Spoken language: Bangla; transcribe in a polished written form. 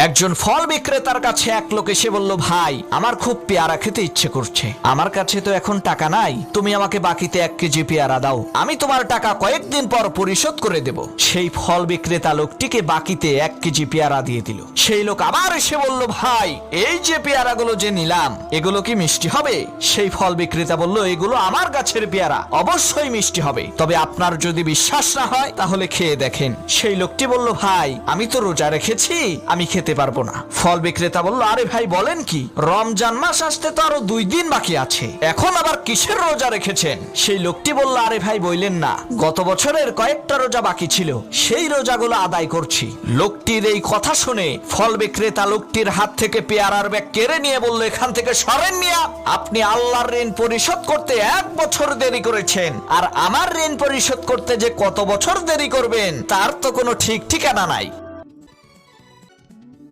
একজন ফল বিক্রেতার কাছে এক লোক এসে বলল, ভাই আমার খুব পেয়ারা খেতে ইচ্ছে করছে, আমার কাছে তো এখন টাকা নাই, তুমি আমাকে বাকিতে 1 কেজি পেয়ারা দাও, আমি তোমার টাকা কয়েকদিন পর পরিশোধ করে দেব। সেই ফল বিক্রেতা লোকটিকে বাকিতে 1 কেজি পেয়ারা দিয়ে দিল। সেই লোক আবার এসে বলল, ভাই এই যে পেয়ারাগুলো যে নিলাম এগুলো কি মিষ্টি হবে? সেই ফল বিক্রেতা বলল, এগুলো আমার গাছের পেয়ারা, অবশ্যই মিষ্টি হবে, তবে আপনার যদি বিশ্বাস না হয় তাহলে খেয়ে দেখেন। সেই লোকটি বলল, ভাই আমি তো রোজা রেখেছি, আমি খেতে পারবো না। ফল বিক্রেতা বলল, আরে ভাই বলেন কি, রমজান মাস আসতে তো আরো 2 দিন বাকি আছে, এখন আবার কিসের রোজা রেখেছেন? সেই লোকটি বলল, আরে ভাই বললেন না, গত বছরের কয়েকটা রোজা বাকি ছিল, সেই রোজাগুলো আদায় করছি। লোকটির এই কথা শুনে ফল বিক্রেতা লোকটির হাত থেকে পেয়ারার ব্যাগ কেড়ে নিয়ে বলল, এখান থেকে সরেন মিয়া, আপনি আল্লাহর ঋণ পরিশোধ করতে 1 বছর দেরি করেছেন, আর আমার ঋণ পরিশোধ করতে যে কত বছর দেরি করবেন তার তো কোনো ঠিক ঠিকানা নাই।